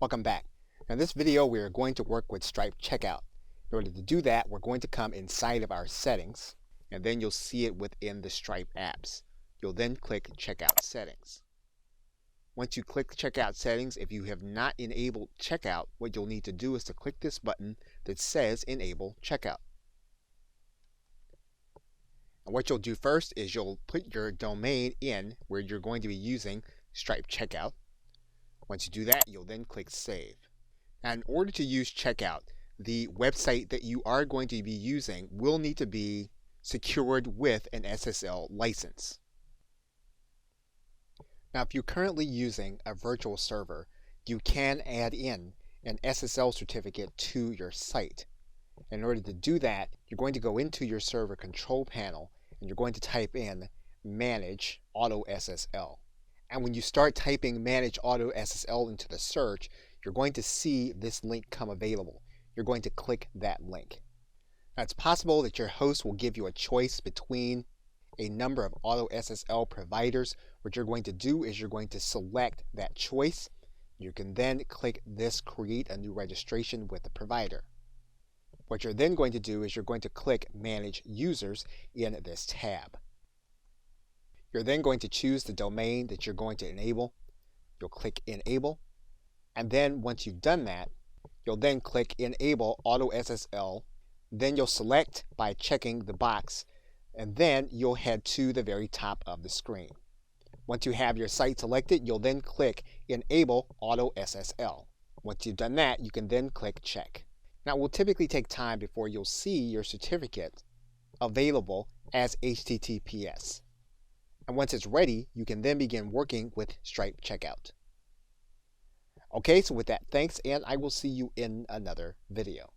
Welcome back. Now in this video we are going to work with Stripe Checkout. In order to do that, we're going to come inside of our settings, and then you'll see it within the Stripe apps. You'll then click Checkout Settings. Once you click Checkout Settings, if you have not enabled Checkout, what you'll need to do is to click this button that says Enable Checkout. And what you'll do first is you'll put your domain in where you're going to be using Stripe Checkout. Once you do that, you'll then click Save. Now, in order to use Checkout, the website that you are going to be using will need to be secured with an SSL license. Now, if you're currently using a virtual server, you can add in an SSL certificate to your site. In order to do that, you're going to go into your server control panel and you're going to type in Manage Auto SSL. And when you start typing Manage Auto SSL into the search, you're going to see this link come available. You're going to click that link. Now, it's possible that your host will give you a choice between a number of Auto SSL providers. What you're going to do is you're going to select that choice. You can then click this Create a New Registration with the provider. What you're then going to do is you're going to click Manage Users in this tab. You're then going to choose the domain that you're going to enable. You'll click Enable. And then once you've done that, you'll then click Enable Auto SSL. Then you'll select by checking the box. And then you'll head to the very top of the screen. Once you have your site selected, you'll then click Enable Auto SSL. Once you've done that, you can then click Check. Now, it will typically take time before you'll see your certificate available as HTTPS. And once it's ready, you can then begin working with Stripe Checkout. Okay, so with that, thanks, and I will see you in another video.